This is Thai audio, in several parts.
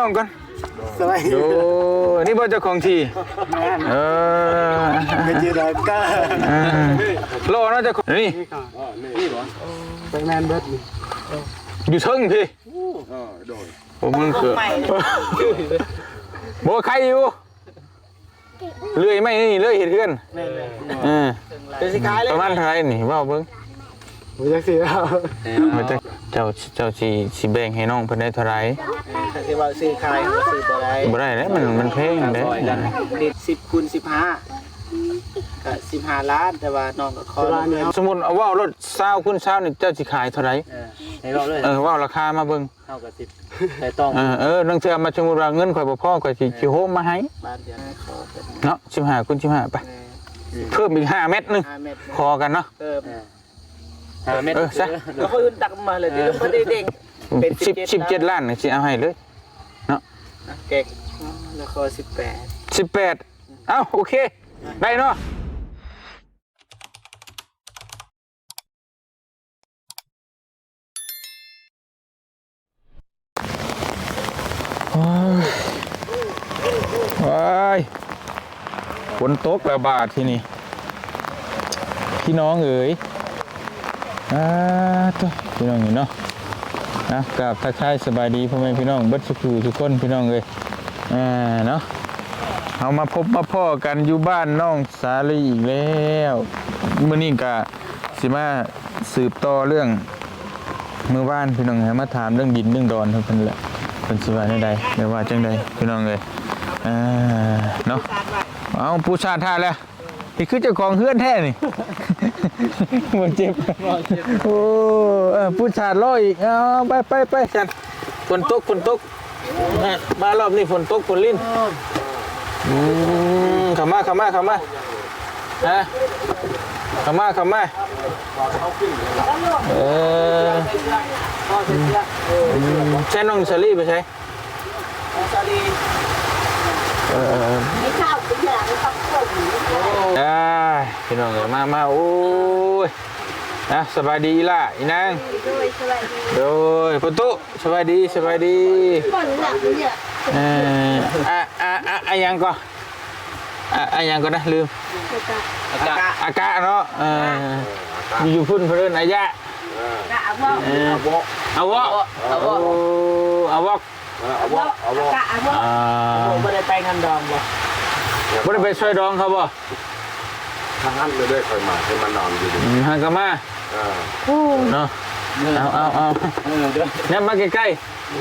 น้องก่อนสบายโอ้นี่บ่เจ้าของที่ไม่เจอดอกก้าร อเนาะเจ้าของนี่ไปแมนเบิร์ดอยู่เทิงพี่โดยโอ้มึงเกิดบ่ใครอยู่เลื่อยไม่นี่เลื่อยเห็ดเพื่อนเป็นสิขายเลยประมาณเท่าไหร่นี่ว่าเบิ่งผมจะซื้อแล้วมันจะเจ้าสิแบ่งให้น้องเพิ่นได้เท่าไหร่สิว่าซื้อขายซื้อบ่ได้แล้วมันแพงเด้ดิ10 คูณ 15ก็15 ล้านแต่ว่าน้องก็ขอสมมุติเอาว่ารถ20คูณ20นี่เจ้าสิขายเท่าไหร่ให้รอเลยว่าราคามาเบิ่งเท่ากับ10แต่ต้องนังเทื่อมาสมมุติว่าเงินข่อยบ่พอข่อยสิโฮมมาให้บ้านเดียวขอเนาะ15คูณ15ไปเพิ่มอีก5เม็ดนึงขอกันเนาะ5 เม็ดแล้วเขาตักมาเลยเดี๋ยวมันได้เด้งเป็น17 ล้านสิเอาให้เลยเนาะเก่งแล้วขอ18เอ้าโอเคได้เนาะว้ายฝนตกระบาดที่นี่พี่น้องเอ๋ยตัวพี่น้องเนาะนะกับทักทายสบายดีพ่อแม่พี่น้องเบิดสุขทุกคนพี่น้องเอ๋ยเนาะเอามาพบมาพ่อกันอยู่บ้านน้องสาลีอีกแล้วมื้อนี้ก็สิมาสืบต่อเรื่องเมื่อวานพี่น้องมาถามเรื่องดินเรื่องดอนเพิ่นแหละเพิ่นสิว่าได้ใดได้ว่าจังไดพี่น้องเอ๋ยเนาะเอาปูชาท่าแล้วนี่คือเจ้าของเฮือนแท้นี่บ่เจ็บโอ้ปูชาลอยอีกเอาไปฉันฝนตกมารอบนี้ฝนตกฝนลิ้นเข้ามาฮะเข้ามาใช่น้องซาลี่ไปใช่ไม่เข้าเป็นอย่างนี้ต้องส่งพี่น้องมาโอ้ยนะสบายดีล่ะอีนางโดยประตูสบายดียังก็นะลืมอากาศเนาะอยู่พุ่นเพื่อนอายะเอาวะไม่ได้ไปงานดองบ่ไม่ได้ไปช่วยดองเขาบ่ทางนั้นเลยได้คอยมาให้มันนอนอยู่ดีฮังกามาเนาะเอาเนี่ยมาใกล้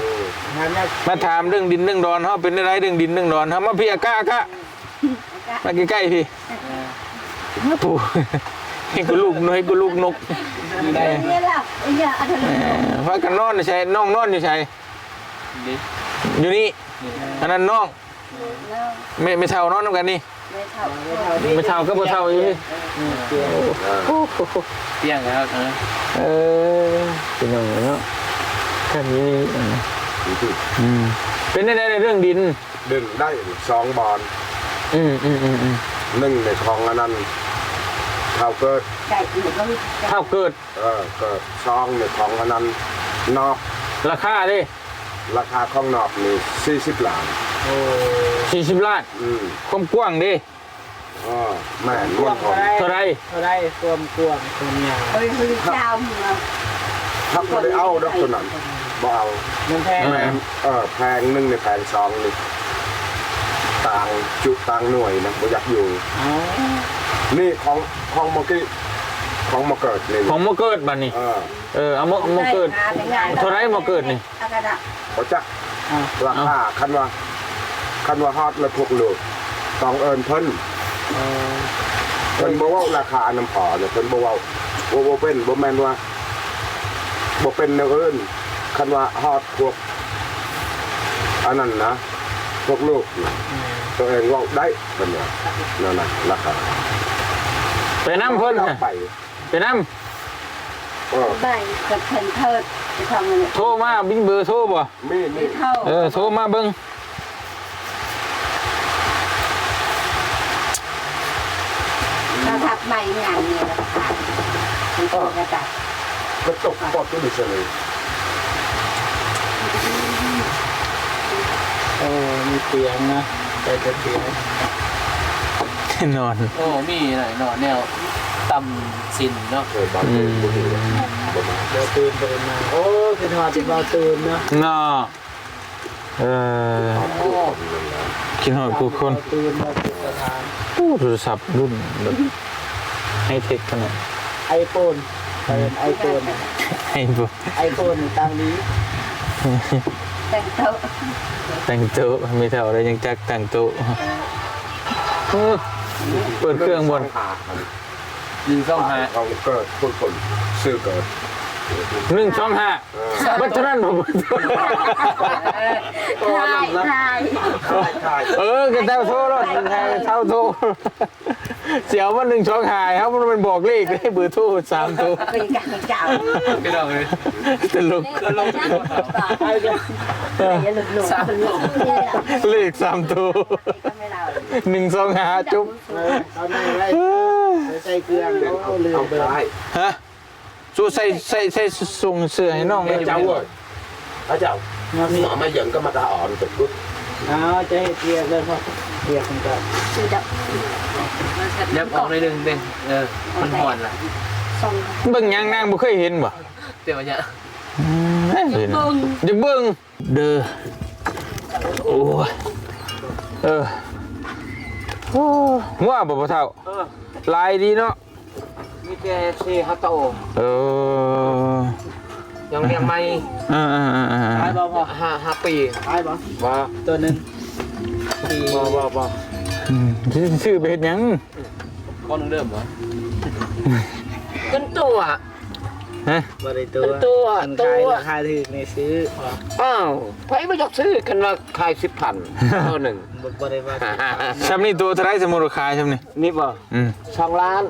ๆมาถามเรื่องดินเรื่องดอนเขาเป็นอะไรเรื่องดินเรื่องดอนเขามาพี่อากามาใกล้ๆพี่ปู่ให้กูลูกนกว่ากันนอนใช่น้องนอนอยู่ใช่อยู่นี่อันนั้นน้องไม่เท่านอนน้ำกันนี่ไม่เท่าก็บ่เท่าอยู่นี่เที่ยงแล้วเป็นยังไงเนาะแค่นี้เป็นได้ในเรื่องดินดึงได้2 บอล1ในคลองอันนั้นเท่าเกิดเกิดเกิด2ในคลองอันนั้นนอกราคาดิราคาของนอกนี่40 ล้าน40 ล้านความกว้างดิแม่นวนของเท่าไรความกว้างความยาวถ้าไม่ได้เอาดอกตัวนั้นบ่เอามันแพงแพง1ในแพง2นี่ต่างหน่วยนะบ่อยากอยู่นี่ของเมื่อกี้ของมาเกิดนี่ของมาเกิดบัดนี้เอามาเกิดเท่าไรมาเกิดนี่บ่จักราคาคันว่าฮอดแล้วพวกลูกต้องเอิ้นเพิ่นบ่เว้าราคาน้ำพอเนี่ยเพิ่นบ่เว้าบ่เป็นบ่แม่นว่าบ่เป็นแนวอื่นคันว่าฮอดพวกอันนั้นนะพวกลูกตัวเองเว้าได้เพิ่นว่านั่นน่ะราคาไปนำเพิ่นไปนำได้กับเพิ่นเถิดจะทำอะไรโทรมาบินเบอร์โทรบ่มีโทรมาเบิ่งเราทักใหม่งานเนี่ยค่ะเป็นตัวกระตัดก็ตกปอดตัวดิฉันเลย เตียงนะใส่แต่เตียง นอน โอ้มีหน่อยนอนแนวตำสินเนาะ เคยบางทีบ่ดีประมาณ เดี๋ยวตื่นไปมาโอ้เป็นหอดจิบเอาตื่นนะ น่ากินหอยผู้คน ตื่นมาตื่นสถาน โอ้โทรศัพท์รุ่นแบบไฮเทคขนาด ไอโฟนเป็นไอโฟน ไอ้พวก ไอโฟนตามนี้ แต่งโต๊ะ แต่งโต๊ะไม่เท่าไรยังจักแต่งโต๊ะเปิดเครื่องบน ยืนต้องหา เขาเกิดคนซื้อเกิด 125บัตรเท่านั้นผม ทาย กันเท่าโทษรถเท่าโทษเสียวมัน125ครับมันบอกเลขให้เบอร์โทร3ตัว เป็นการเก่า ไม่ต้องเลย ตลก ไอ้กัน อย่าหลุดหลุด เลข3ตัว ไม่เรา 125จุ๊บ เขาได้ไรใส่เกลือโอ้ลืม เอา เบอร์ ได้ ฮะสู้ใส่ส่งเสื้อให้น้องเลย เจ้าเว้ยเจ้าหมอมาเหยิงก็มาตาอ่อนตึกปุ๊บ เอาจะให้เกลือเลยพ่อเกลือกันก่อน คือดับ ยับออกในหนึ่งเด้งมันห่อนล่ะ ส่ง เบิ่งยังนางบ่เคยเห็นบ่ เดี๋ยวเนี่ย อย่าเบิ่งเด้อโอ้ยโอ้ว่าบ่เท่าลายดีเนาะ มีแต่ซีฮัตโต ยังเรียงไม่ ตายบ่พอ 5 ปี ตายบ่ ว่า ตัวหนึ่งที บ่ ชื่อไปเฮ็ดหยัง ก้อนเริ่มเหรอเป็นตัว ฮะ บริตัว ตัว ราคาถึงในซื้อ อ้าวไผไม่อยากซื้อกันว่าขาย 10,000ตัวหนึ่ง บริวาร ซ้ำนี่ตัวเท่าไรสมมุติขายซ้ำนี่ นี่บ่2 ล้าน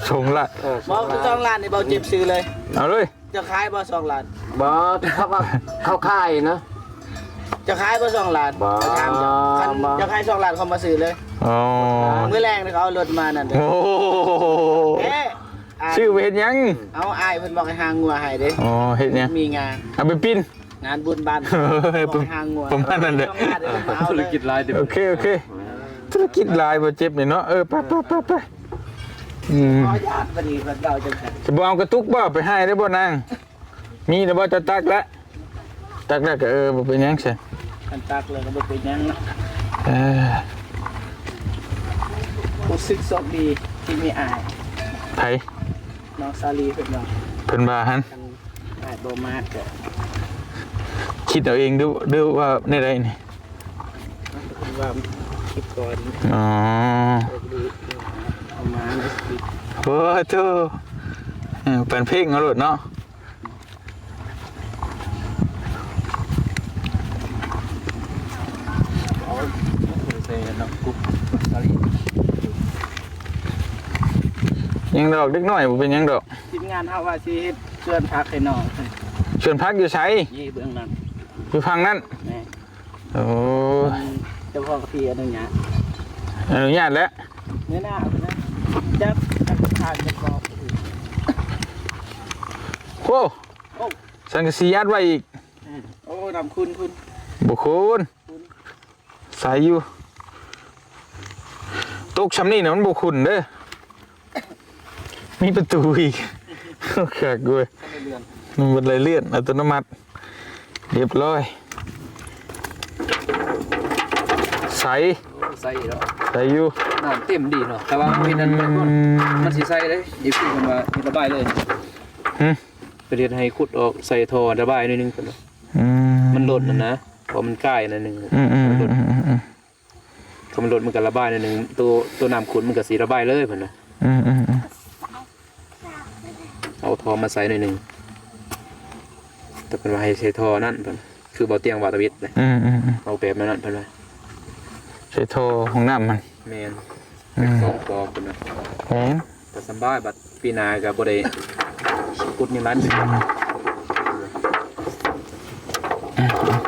ชงละ บ่2 ล้านในเบาเจ็บซื้อเลย เอาเลย จะขายบ่2 ล้าน บ่เขาว่าเขาขายนะ จะขายบ่2 ล้าน บ่ จะขาย2 ล้านเขามาซื้อเลย อ๋อ มื้อแรงนี่เขาเอารถมานั่นเด้ โอ้ เอ๊ะ ชื่อไปเฮ็ดหยัง เอาอ้ายเพิ่นบอกให้หางัวให้เด้ อ๋อเฮ็ดหยัง มีงาน เอาไปปิ้น งานบุญบ้าน เฮ้ย บอกให้หางัว ประมาณนั้นแหละ ธุรกิจรายเดียว โอเคธุรกิจหลายบ่เจ็บนี่เนาะไปอืม ขอญาติพอดีเพิ่นเอาจังซั่น จะบ่เอากระตุกบ่ไปให้ได้บ่นางมีแต่บ่จะตักแล้วตักแล้วก็บ่เป็นหยังซะ กันตักเลยก็บ่เป็นหยังนะ เออ รู้สึกโชคดีที่มีอ้าย ไผ น้องซาลีเพิ่นว่า เพิ่นว่าหั่น กันอ้ายบ่มากก็ คิดเอาเองดูว่าในใดนี่ เพิ่นว่าคิดก่อน อ๋อ เอามาในสติ โอ้โธ่เป็นเพลงเอาโลดเนาะ เซนกุ๊บ ยังดอกเด็กน้อยบ่เป็นหยังดอก ทีมงานเฮาว่าสิเฮ็ดชวนพักให้น้องเพิ่น ชวนพักอยู่ไส ยี่เบื้องนั้น อยู่ฝั่งนั้น แม่ โอ้ เจ้าพ่อพี่อนุญาต อนุญาตแล้ว เนื้อหน้าเพิ่นนะจับทางจะกรอบ โอ้สังกะสียัดไว้อีก โอ้นำคุณ บ่คุณใส่อยู่ตกชำนี่น่ะมันบ่คุณเด้อมีประตูอีกคักเว้ยมันเป็นไรเลื่อนอัตโนมัติเรียบร้อยใส่ ใส่เนาะ ใส่อยู่ น้ำเต็มดีเนาะแต่ว่าพี่นั้นมันสิใส่เลยอีกพี่มันมาระบายเลย หึ ไปเรียนให้ขุดออกใส่ท่อระบายหน่อยนึงก่อน มันหล่นนะพอมันใกล้หน่อยนึงมันหล่นพอมันหล่นมันก็ระบายหน่อยนึงตัวน้ำขุ่นมันก็สีระบายเลยเพิ่นนะเอาท่อมาใส่หน่อยนึงแต่เพิ่นว่าให้ใส่ท่อนั่นเพิ่นคือบ่เตียงวาตวิทย์เลยเอาแบบนั้นเพิ่นว่า ใส่โทรของน้ำมัน แม่นเป็นของปลอมเพิ่นว่า เห็น แต่สำบายบัดปีหน้าก็บ่ได้กุดนี่มัน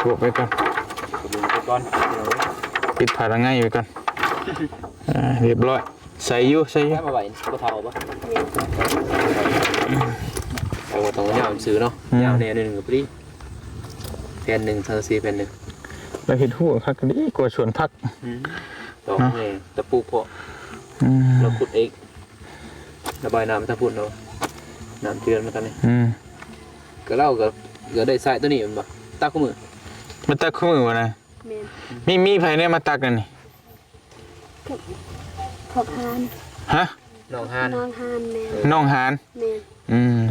บวกไปก่อน ไปก่อน ปิดผาละไงไว้ก่อนเรียบร้อยใส่อยู่ แค่มาไหวบ่เท่าบ่เอาต้องยาวซื้อเนาะยาวแน่นึงก็พอดีแผ่นนึงเท่า4แผ่นนึง เราเห็ดหัวคักดีกว่าสวนผัก ดอกไงตะปูเพาะเราขุดเองระบายน้ำถ้าพูดเนาะน้ำเตือนมาตอนนี้ก็เล่าก็ได้ใส่ตัวนี้มันบ่ตักข้อมือ มาตักข้อมือวะนะ แม่น มีไผเนี่ยมาตักกันนี่ พบหาน ฮะ น้องฮาน น้องหานแม่น น้องหาน แม่น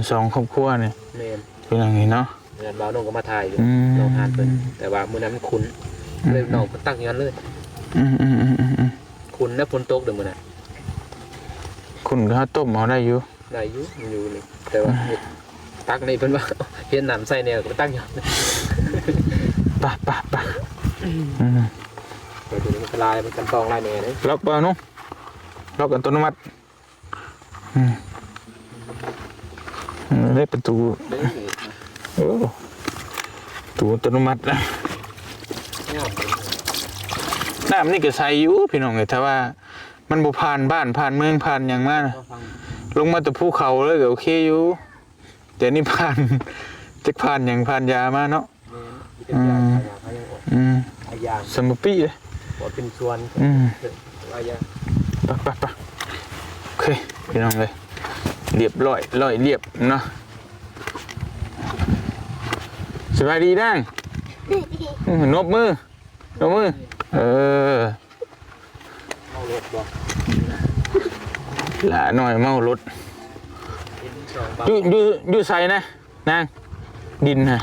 สองครอบครัวเนี่ย แม่น เป็นอย่างนี้เนาะ งานบ่าวน้องก็มาถ่ายอยู่ อืม น้องฮานเพิ่นแต่ว่ามื้อนั้นมันคุ้นเลยน้องก็ตักอย่างนั้นเลย อืม คุ้นแล้วฝนตกเด้อมื้อน่ะ คุณก็ต้มเอาได้อยู่ ได้อยู่มันอยู่นี่แต่ว่าตักนี่เพิ่นว่าเห็นน้ำใส่เนี่ยก็ตักอย่างนั้น ปะไปดูมันลายมันกันตองลายแหน่เลย ล็อกเปล่านุ๊กล็อกอัตโนมัติได้ประตูโอ้ประตูอัตโนมัตินะน้ำนี่ก็ใส่อยู่พี่น้องเลยถ้าว่ามันบ่ผ่านบ้านผ่านเมืองผ่านอย่างมากลงมาแต่ภูเขาเลยก็โอเคอยู่แต่นี่ผ่านจะผ่านอย่างผ่านยามาเนาะสมปีเลย เป็นส่วนอายา ปะโอเคพี่น้องเลยเรียบร้อยเรียบเนาะสบายดีดังนบมือเมารถบอก หลาหน่อยเมารถอยู่ใส่นะนางดินนะ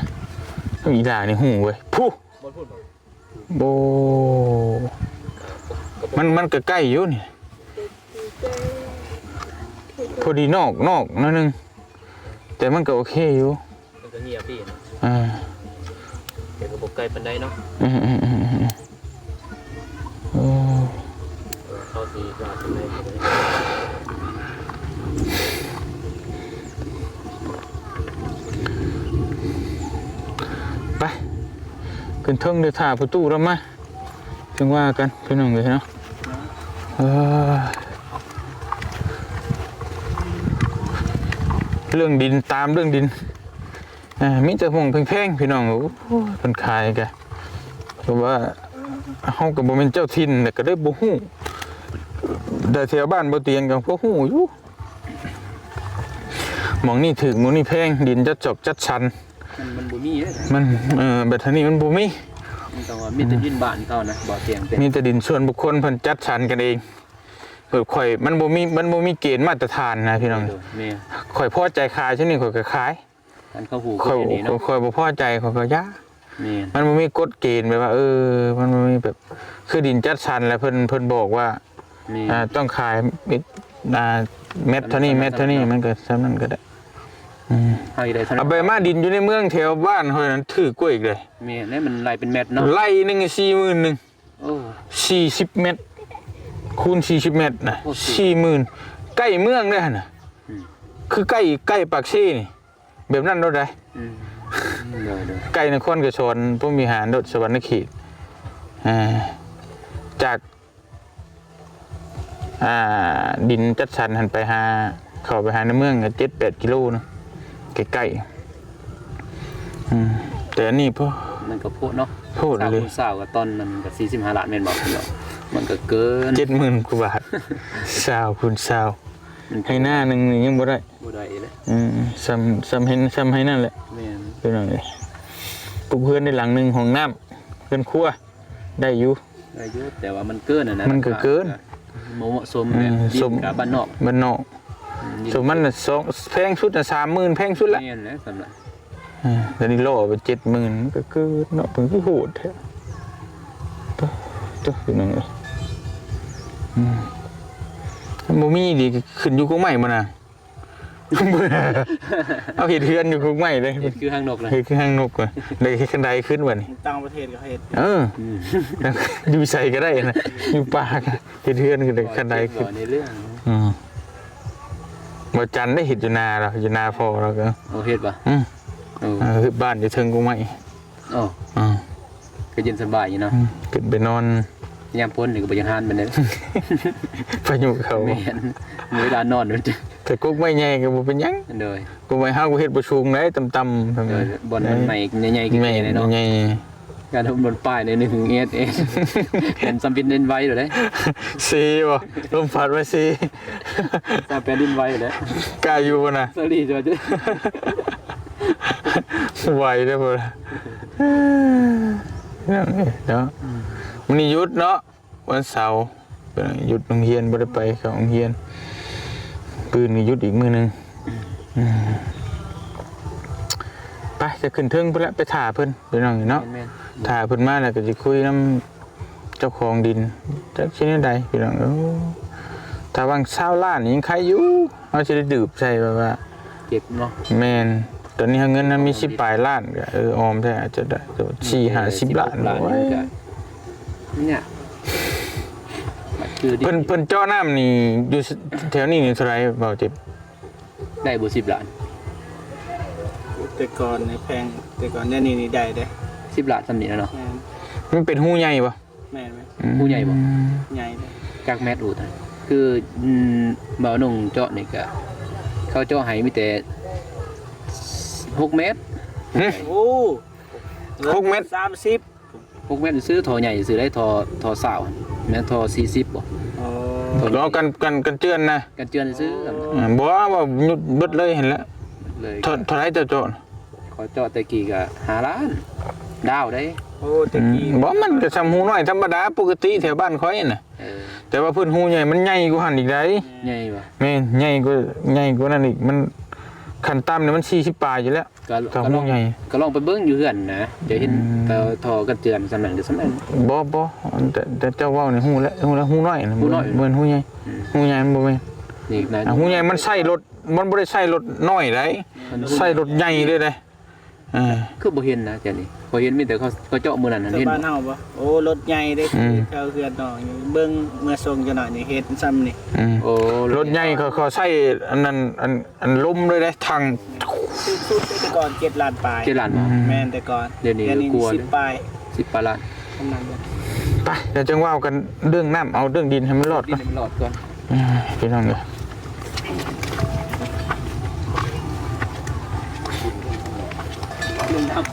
อีหลานี่หูเว้ยผู้โบมันก็ใกล้อยู่นี่พอดีนอกนั่นนึงแต่มันก็โอเคอยู่ มันก็เงียบดีนะ เดี๋ยวก็บอกไกลปันไดเนาะเข้าสีกว่าปันไดไปขึ้นเทิงเดือดถ่าประตูแล้วมาจึงว่ากันพี่น้องเลยเนาะเรื่องดินตามเรื่องดินมิจะห่วงแพงๆพี่น้องเป็นขายกันเพราะว่าเฮากับบ่เป็นเจ้าถิ่นแต่ก็ได้บ่ฮู้แต่แถวบ้านบ่เตียงกับพวกฮู้อยู่หมองนี่ถึงหมองนี่แพงดินจัดจอกจัดชันมันบ่มีเลย มันแบบนี้มันบ่มีมันต้องว่ามีแต่ดินบ้านเขานะบ่เตียงเป็นมีแต่ดินส่วนบุคคลเพิ่นจัดชันกันเองข่อยมันบ่มีเกณฑ์มาตรฐานนะพี่น้องข่อยพอใจขายช่นี่ข่อยก็ขายกันเข้าหูก็อย่างนี้เนาะข่อยบ่พอใจข่อยก็ย่ามันบ่มีกฎเกณฑ์แบบว่ามันบ่มีแบบคือดินจัดชันแล้วเพิ่นบอกว่าต้องขายเม็ดเท่านี้มันก็ซ้ำนั้นก็ได้เอาไปมาดินอยู่ในเมืองแถวบ้านเฮานั้นถือกล้วยอีกเลยนี่มันไล่เป็นเม็ดเนาะไล่นึง40,000โอ้40 เมตรคูณ40 เมตรนะ40,000ใกล้เมืองเด้อน่ะคือใกล้ปากซี่นี่แบบนั้นโดดได้ใกล้นครกระชอนพวกมีหารโดดสวรรณเขตจากดินจัดสรรหันไปเข้าไปหาในเมืองก็7-8 กิโลนะใกล้ๆแต่อันนี้พอมันก็พูดเนาะพูดเลยสาวกับต้นมันก็45 ล้านแม่นบอกเนาะมันก็เกิน 70,000 กว่าบาทสาวคุณสาวให้หน้านึงยังบ่ได้เลยซ้ำให้นั่นแหละเป็นจังได๋ปลูกเพื่อนในหลังนึงห้องน้ำเพื่อนครัวได้อยู่แต่ว่ามันเกินนะมันก็เกินเหมาะสมแบบดินกับบ้านนอกสมมันน่ะแพงสุดน่ะ 30,000 แพงสุดแล้วนี่แหละสำหรับแต่นี่โลไป 70,000 ก็คือเนาะเพิ่นคือโหดแท้ตัวพี่น้องเอ้ยบ่มีดิขึ้นอยู่กงไม้บ่น่ะเอาเฮ็ดเฮือนอยู่กงไม้เลยคือหางนกเลยคือหางนกว่ะเลยขึ้นไดขึ้นบัดนี้ต่างประเทศก็เฮ็ดอยู่ใส่ก็ได้นะอยู่ป่าเฮ็ดเฮือนขึ้นคันไดขึ้นในเรื่องบ่จันได้เฮ็ดอยู่นาเราอยู่นาพ่อเราก็เฮ็ดป่ะบ้านอยู่เทิงกงไม้ก็เย็นสบายอยู่เนาะขึ้นไปนอนยามพ้นนี่ก็บ่ยังหานปานใดไปอยู่เขาแม่นมื้อเวลานอนนั่นแต่กุ๊กไม่ใหญ่ก็บ่เป็นหยังโดยกุ๊กไม้เฮาก็เฮ็ดบ่สูงได้ต่ำๆบ่อนมันใหม่ใหญ่ๆขึ้นเนาะใหญ่ การทำบนป้ายใน1 เอสเป็นซัมปินเล่นไว้อยู่เลย ซีบ่ลมพัดไว้ซี ซัมเป็นเล่นไว้อยู่เลย กล้าอยู่บ่น่ะ สลีจะจะ ไหวได้บ่ล่ะเนาะมื้อนี้หยุดเนาะวันเสาร์หยุดโรงเรียนบ่ได้ไปเข้าโรงเรียนปืนนี่หยุดอีกมื้อนึงไปจะขึ้นเทิงพุ่นละไปถ่าเพิ่นพี่น้องเนาะ แม่น ถ่าเพิ่นมาแล้วก็สิคุยนำเจ้าของดินจักสิแนวใดพี่น้องถ้าวาง20ล้านนี่ยังใครอยู่เฮาสิได้ดื่มใส่แบบว่า เก็บเนาะ แม่นตอนนี้เงินนั้นมี10ปลายล้านก็ออมแท้อาจจะได้4-50ล้านโอ้ย เนี่ยคือ เพิ่นเจาะน้ำนี่อยู่แถวนี้นี่เท่าไหร่เบาเจ็บ ได้บ่10 ล้าน แต่ก่อนในแพงแต่ก่อนเนี่ยนี่ได้เด้ 10 ล้านสำนี้แล้วเนาะ แม่น มันเป็นหูใหญ่บ่ แม่นไหม ผู้ใหญ่บ่ ใหญ่เลย กักแมตรอูดนะคือบ่าวนุ่งเจาะนี่ก็เขาเจาะให้มีแต่6 เมตร โอ้ 6 เมตร 30 6 เมตรซื้อทอใหญ่ซื้อได้ทอสาวแม่นทอ40บ่ อ๋อ รอกันเจือนนะ กันเจือนซื้อกัน บ่ว่าหยุดเบิดเลยเห็นแล้ว เลย เท่าไหร่เจ้าเจาะ ขอเจาะแต่กี่ก็5 ล้านดาวได้ โอ้ตะกี้ บ่มันก็ซ้ำหูน้อยธรรมดาปกติแถวบ้านข่อยน่ะ เออ แต่ว่าเพิ่นหูใหญ่มันใหญ่กว่าหั่นอีกได้ ใหญ่บ่ แม่นใหญ่กว่านั้นอีกมันขั้นต่ำเนี่ยมัน40ปลายอยู่แล้ว ก็ ก็ ก็ล หู อง ใหญ่ ก็ลองไปเบิ่งอยู่เฮือนนะจะเห็นแต่ทอกันเจือนสำนั้นหรือสำนั้น บ่แต่เจ้าเว้านี่หูแล้วหูน้อยน่ะ หูน้อย เหมือนหูใหญ่หูใหญ่มันบ่แม่น นี่นะ หูใหญ่มันใส่รถมันบ่ได้ใส่รถน้อยได้ใส่รถใหญ่เลยเด้คือบ่เห็นนะแค่นี้บ่เห็นมีแต่เขาเจาะมื้อนั้น แต่ เห็น บ้านเฮาบ่โอ้รถใหญ่เด้เจ้าเฮือนน้องอยู่เบิ่งเมื่อส่งจังหน่อยนี่เฮ็ดซ้ำนี่ โอ้ รถใหญ่เขาใส่อันนั้นอันล้มเลยได้ทาง สุดแต่ก่อน7ล้านปลาย 7 ล้านบ่ แม่นแต่ก่อน เดี๋ยวนี้กลัวเลย 10ปลาย 10 ปล้าน ประมาณนั้น ไปเดี๋ยวจังว่ากันเรื่องน้ำเอาเรื่องดินให้มันรอด ดิ ก่อน นมันหลอดก่อน พี่น้องเด้อ ลุงทำ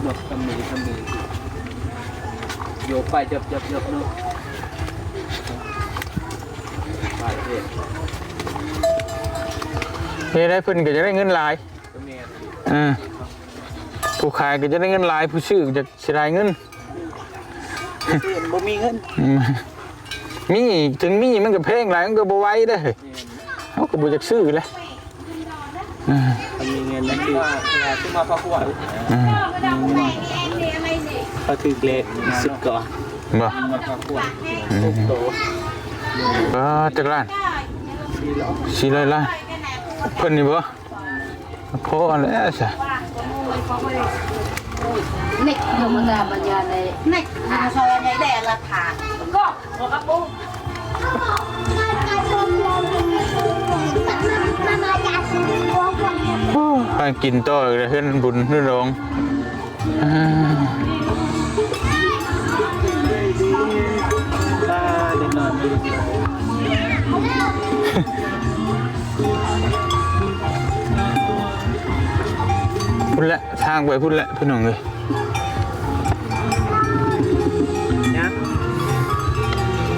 หมดทำมือโยกไปจับเนาะไปเฮ็ด เฮ้ยได้เพิ่นก็จะได้เงินหลาย ก็แม่น ผู้ขายก็จะได้เงินหลายผู้ซื้อก็จะเสียดายเงิน บ่มีเงิน มีถึงมีมันก็แพงหลายมันก็บ่ไหวเด้อเฮาก็บ่จักซื้อเลย มันมีเงินนั่นคือขึ้นมาพอขวดเขาถือเลข10ก่อน บ่ มาพอขวดโต ก็จักล้าน400ล้านเพิ่นนี่บ่พอแล้วซะ นิกธรรมดาบรรยายในนิกซอยในแดดละถาก็หัวกระปุก ไปกินต่อเลยเฮือนบุญเฮือนรอง ถ้าเด็กนอนดู พุ่นละทางไปพุ่นละพี่น้องเลย นะ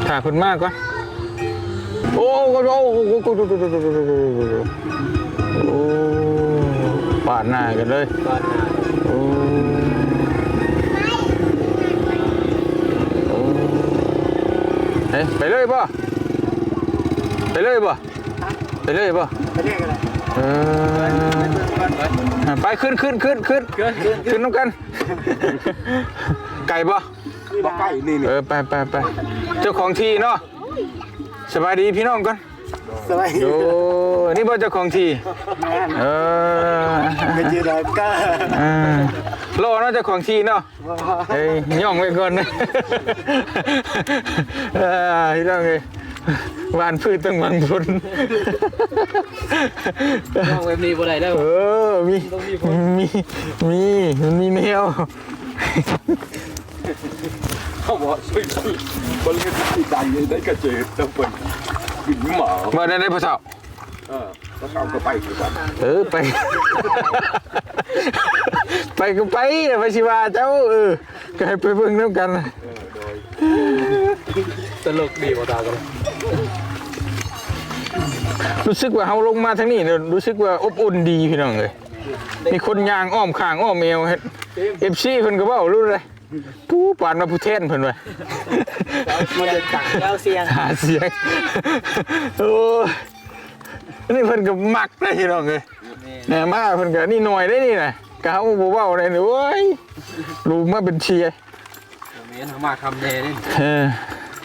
ถ่ายพุ่นมากก่อนโอ้ปาดหน้ากันเลย ก่อนนะ โอ้เฮ้ยไปเลยป่ะไปเลยป่ะไปเลยป่ะ ไปเรียกอะไร ไปขึ้นน้ำกันไก่ป่ะ บ่ใกล้นี่นี่ ไปเจ้าของที่เนาะสบายดีพี่น้องก่อน สบาย โอ้นี่บ่เจ้าของที่ไม่เจอแล้วก็ รอเนาะเจ้าของที่เนาะเฮ้ยย่องไว้ก่อนนะพี่น้องเอ้ยหวานพืชต้องหวังผล มองแบบนี้บ่ได้เด้อ มีแมว เขาบอกช่วยบ่เล่นที่ใดได้ก็เจอตะเพิ่นขึ้นหมา บ่ได้พ่อเฒ่า เอาก็ไปคือกัน ไป ไปก็ไปนะไปสิว่าเจ้าก็ให้ไปเบิ่งน้ำกัน ตลกดีบ่ตากัน รู้สึกว่าเฮาลงมาทางนี้เนี่ยรู้สึกว่าอบอุ่นดีพี่น้องเลยมีคนย่างอ้อมข้างอ้อมเอวเฮ็ด FC เพิ่นก็เว้ารู้เลยผู้ปานมาผู้แทนเพิ่นว่า มันจะจังแล้วเสียง หาเสียงโอ้ยนี่เพิ่นก็มักได้พี่น้องเลยแหน่มาเพิ่นก็นี่หน่อยได้นี่น่ะกะเฮาบ่เว้าได้นี่โอ้ยรู้มาเป็นเชียร์ แม่นมาคำแน่นี่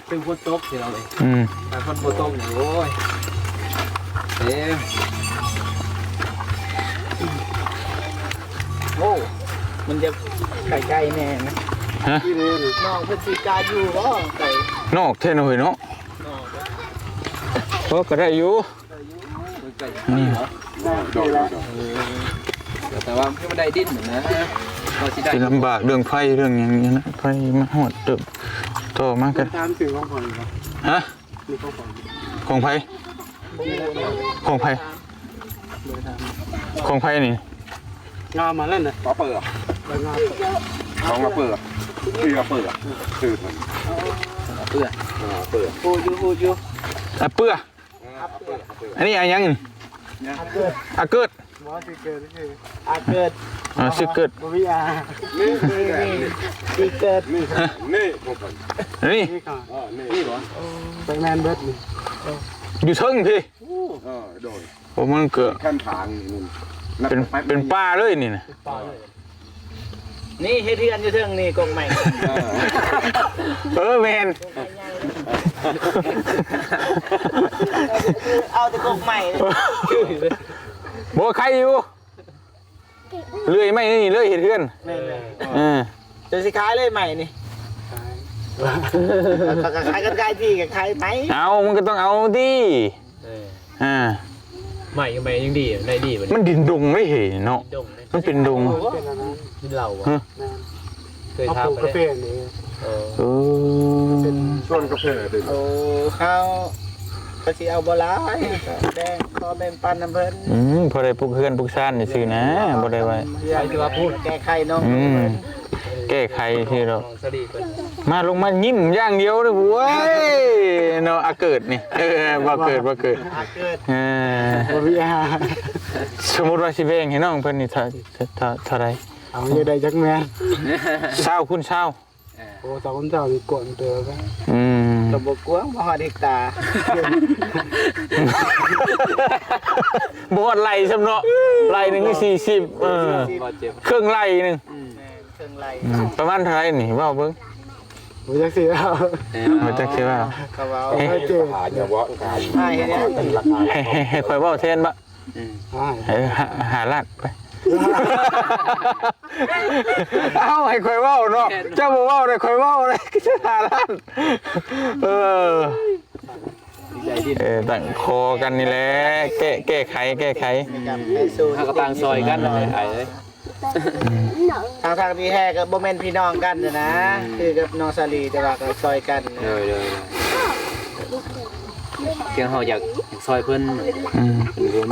ซึ่งฝนตกสิเราเลยแต่ฝนบ่ตกนี่โอ้ยโอ้มันจะไก่แน่นะ ฮะ น้องเพิ่นสิกาอยู่บ่ไก่ นอกแท้หน่อยเนาะก็ได้อยู่ แต่ว่ามันได้ดิ้นนะก็สิได้ สิลำบากเรื่องไฟเรื่องอย่างนี้นะไฟมาหอดเติบต่อมากัน ตามสื่อของผม ฮะของไฟของไฟของไฟนี่ งามาแล้วน่ะ มาเปิดของมาเปิดคือมาเปิดคือมัน เพื่อ เปิด ฮู้อยู่ อะเปื้ออันนี้อะไรยังนี่อะเกิด บ่สิเกิดคือเกิด สิเกิด บ่มีอา นี่ สิเกิด นี่ของผม นี่ นี่ค่ะ นี่เหรอ ไปแมนเบิดนี่ อยู่เทิงพี่ โดย ผมมันเกิด ขั้นทางนี่ เป็นป่าเลยนี่นะ นี่เฮ็ดเฮือนอยู่เทิงนี่กงใหม่ แมน เอาแต่กงใหม่ บ่ใครอยู่เลื่อยไม่นี่เลื่อยเห็ดเพื่อน แม่น จะสิขายเลยใหม่นี่ขายกันไกลที่กับขายไหม เอามันก็ต้องเอาดิใหม่ยังดีได้ดี มันดินดงไม่เห็นเนาะ ดง มันเป็นดง กินเหล้าอ่ะเคย เอา ทำ ปลูกกาแฟนี่ ส่วนกาแฟด้วย โอ้ข้าวก็สิเอาบ่หลายแดงขอแบ่งปันน้ำเพิ่น พอได้ปลูกเฮือนปลูกซ่านนี่ซื่อนะบ่ได้ไว้ ใครจะว่าพูดแก้ไขน้อง แก้ไขที่เรา สดีคน มาลงมายิ้มอย่างเดียวเลยเว้ยเนาะเกิดนี่บ่เกิดเกิด บ่มีอา สมมุติว่าสิแบ่งให้น้องเพิ่นนี่เท่าใด เอาอยู่ได้จักแม่ 20คูณ20 โอ้ตาคนเจ้านี่กวนเด้อกัน ม ก็บ่กวงบ่ฮอดอีกตา บ่ฮอดไหลซำเนาะไหลนึงนี่40เครื่องไหลนึง เครื่องไล่ ประมาณเท่าไหร่นี่เว้าเบิ่ง บ่จักสิเอา บ่จักสิว่า ก็ว่า ให้เจอหาเนี่ยว่าการ ให้เฮ็ดเนี่ย เป็นราคา ให้ข่อยเว้าแทนบ่ ให้ หาลาดไป เอ้าให้ข่อยเว้าเนาะเจ้าบ่เว้าได้ข่อยเว้าได้ก็หาลาดตั้งคอกันนี่แหละแก้ไข กับไปสู่ ถ้ากระตังซอยกันเลยไอ้เลย ทางที่แท้ก็บ่แม่นพี่น้องกันนะ คือกับน้องสาลีแต่ว่าก็ซอยกัน เลยเพียงเขาอยากซอยเพิ่น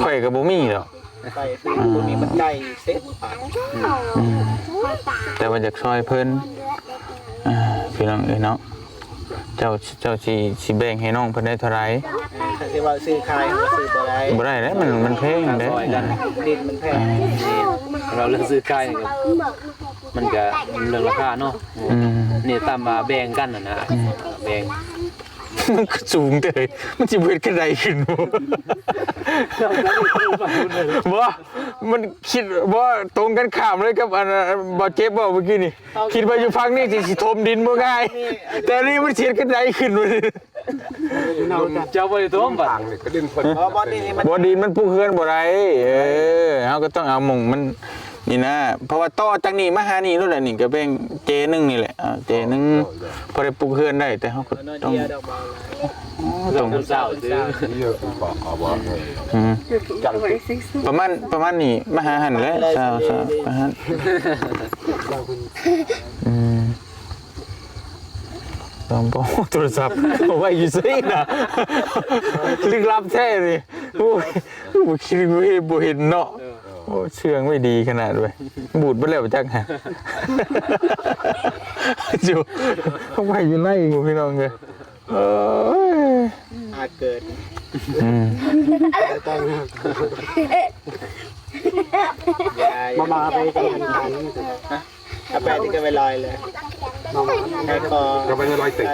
ข่อยก็บ่มีดอก ไปคือบ่มีมันไกลเซ็ตปาน แต่ว่าอยากซอยเพิ่นพี่น้องเอ้ยเนาะเจ้าสิแบ่งให้น้องเพิ่นได้เท่าไหร่ ถ้าสิว่าซื้อขายก็ซื้อบ่ได้ บ่ได้แล้วมันแพงเด้ ดินมันแพง เราเลือกซื้อใกล้มันก็เรื่องราคาเนาะนี่ตามมาแบ่งกันนะแบ่ง มันก็สูงเด้มันสิเบิดกันได้ขึ้นบ่มันคิดบ่ตรงกันข้ามเลยกับอันบ่เจ็บบ่เมื่อกี้นี่คิดว่าอยู่ฝั่งนี้สิถมดินบ่ง่ายแต่นี่มันเสียดกันได้ขึ้นเลย เจ้าบ่ได้ต้มบัด ต่างเนี่ยก็ดินเพิ่น บ่ดินนี่มัน บ่ดินมันปลูกเฮือนบ่ได้เฮาก็ต้องเอาหม่องมันนี่นะเพราะว่าต่อจากนี้มาหานี่นู่นแหละนี่ก็แบ่งเจนึงนี่แหละเจนึงพอได้ปลูกเฮือนได้แต่เฮาก็ น้อย ต้อง เดียวดอกเบา ต้อง เศร้าซื้อ เยอะกว่าเอาบ่ ประมาณนี้มาหาหันแหล้วซาวมาหันต้องบอกโทรศัพท์เอาไว้อยู่ซินะลึกลับแท้เลย โอ้ยบ่คิดบ่เห็นเนาะโอ้เชื่องไม่ดีขนาดด้วยบูดบ่แล้วจักฮะอยู่เข้าไปอยู่ไหนกูพี่น้องเอ้ยเอ้ย อาเกิด ตั้ง มาไปกันถ้าไปที่ก็ไปลอยเลยแค่คอ ก็ไม่ได้ลอยติด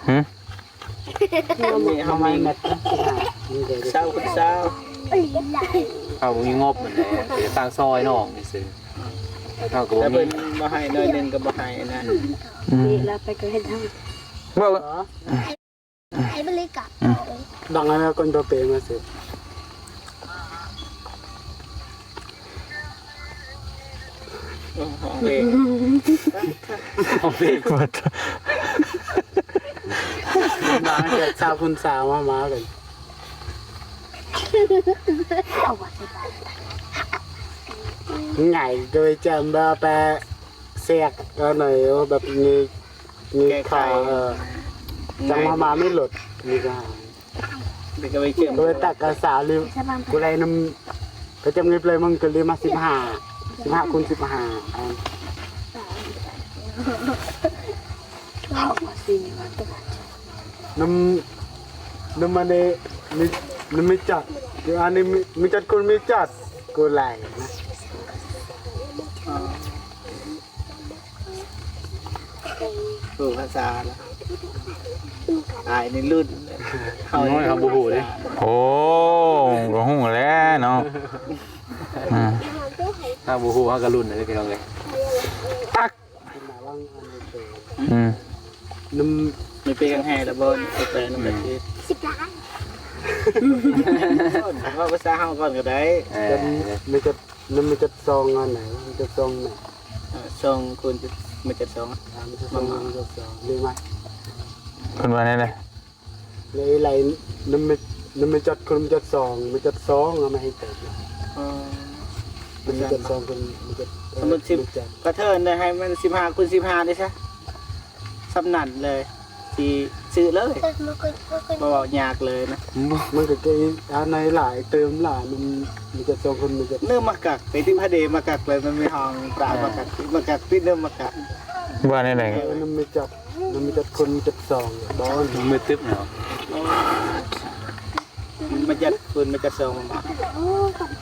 หึ มีเขามีเศร้าคุณเศร้า เอามีงบเหมือนแหละเดี๋ยวตั้งซอยนอกนี่สิเอาก็บ่ แล้ว มี เพิ่นมาให้น้อยนึงก็มาให้นะ นี่เราไปก็เห็นทั้ง บ่ ไอ้บริกะ ดังนั้นคนตัวเปรมาสิของเอง มาเกิดสาวคุณสาวมาเลย เอาวะสิ ไงโดยจำแบบแปะเสียกก็หน่อยแบบมีคอจังมาไม่หลุดมีก็ก็ไปเชื่อมก็ไปตักกระสาวลืมกูเลยน้ำก็จำเงินเลยมึงก็ลืมมา15คูณ15 เอาวะสิมันตัว น้ำมันเนี่ยน้ำไม่จัดอยู่อันนี้มีจัดคนไม่จัดกูไหลนะผู้ภาษาละตายในรุ่น น้อยครับบ่ฮู้เด้ โอ้ก็ฮู้แล้วเนาะอ่า ถ้าบ่ฮู้เฮาก็รุ่นเลยพี่น้องเอ้ย ตักน้ำมีเปกังแห่ระเบิดไปน้ำแบบนี้10 ล้านว่าภาษาเฮาก่อนก็ได้มันจะซองอันไหนมันจะซองไหนซองคุณมันจะซองมันจะซองหรือไม่ เพิ่นว่าแน่เลย เลยไหลน้ำมันจัดคนมันจัดซองมันจัดซองเอามาให้เติมมันจัดซองคนมันจัดสมมติ10กระเทินเลยให้มัน15คูณ15ได้ใช่สำนันเลยสีซื้อเลยบ่ว่ายากเลยนะมันก็จะอันไหนหลายเติมหลายมันจะซองคนมันจะเนื้อมากักไปที่พระเดมากักเลยมันไม่ห้องปลามากักที่เนื้อมากัก ว่าแน่เลย มันไม่จัดคนจัดซองบอล มือตึ๊บเนาะ มันจัดคนมันจัดซองมา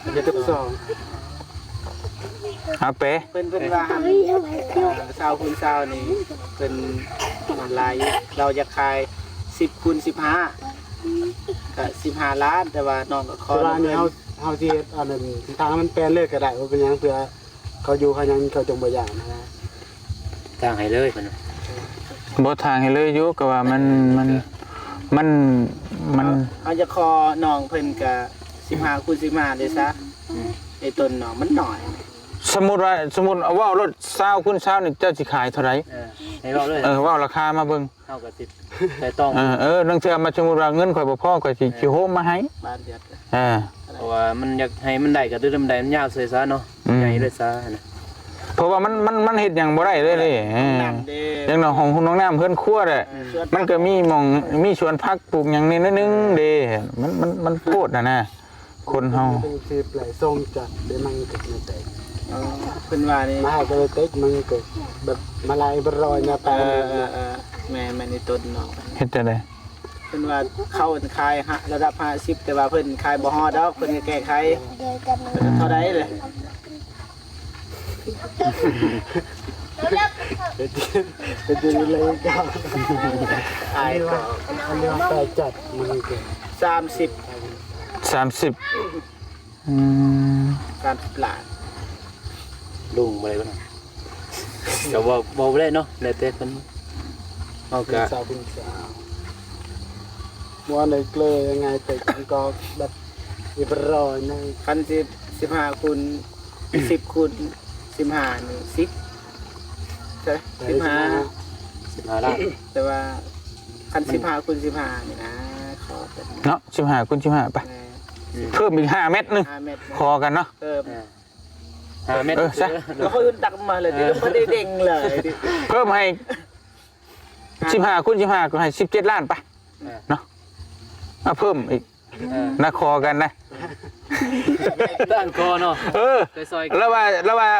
มันจะจัดซอง เอาเป๊ะ เป็นว่าสาวคูณสาวนี่เป็นลายเราจะขาย10คูณ15ก็15 ล้านแต่ว่าน้องก็ขอร้านนี้เฮาสิอันนั้นทางมันแปลนเลยก็ได้ว่าเป็นหยังเพื่อเขาอยู่เขายังเขาจงบ่อย่างนะ จ้างให้เลยเพิ่นน่ะ บ่ทางให้เลยอยู่ก็ว่ามันเขาจะคอน้องเพิ่นก็15คูณ15เลยซะไอ้ต้นน้องมันหน่อย สมมุติเอาว่ารถ20คูณ20นี่เจ้าสิขายเท่าไหร่ ให้เว้าเลย ว่าราคามาเบิ่ง เฮาก็ติดแต่ต้อง นังเทื่อมาสมมุติว่าเงินข่อยบ่พอข่อยสิโฮมมาให้ บ้านเดือด เพราะว่ามันอยากให้มันได้ก็ดื้อมันได้มันยาวเสียซะเนาะใหญ่เลยซะนะ เพราะว่ามันเฮ็ดหยังบ่ได้เลยอย่างน้องของน้องน้ำเพิ่นครัวแหละมันก็มีหม่องมีสวนผักปลูกหยังนิดนึงเด้มันโพดน่ะนะคนเฮา เป็นสิปลายส่งจัดได้มันเกิดในใจเพิ่นว่านี่มาก็เลยติดมันเกิดแบบมาลายบ่รอยหน้าตาแม่ในต้นน้อง เฮ็ดจังได๋ เพิ่นว่าเข้าขายระดับ50แต่ว่าเพิ่นขายบ่ฮอดดอกเพิ่นก็แก้ไขเท่าใดเลยเป็นเลยก็ขายก็อันนี้ไปจัดมันเกิด30 30 ล้าน ลุงอะไรบ้างก็บอกได้เนาะแล้วแต่เพิ่นเอาก็ สาวคุณสาวว่าในเกลือยังไงแต่ก็แบบอีบรอยในคัน15คูณ10คูณ15นี่10ใช่15 ล้าน แต่ว่าคัน15คูณ15นี่นะขอเป็น เนาะ15คูณ15ไปเพิ่มอีก5เม็ดนึง 5 เมตร พอกันเนาะ 5 เมตร ซะ แล้วเขาตักมาเลยดิไม่ได้เด้งเลย เพิ่มให้15คูณ15ก็ให้17ล้านไปเนาะ เอาเพิ่มอีกนักคอกันนะ ด้านคอเนาะ ไปซอย แล้วว่า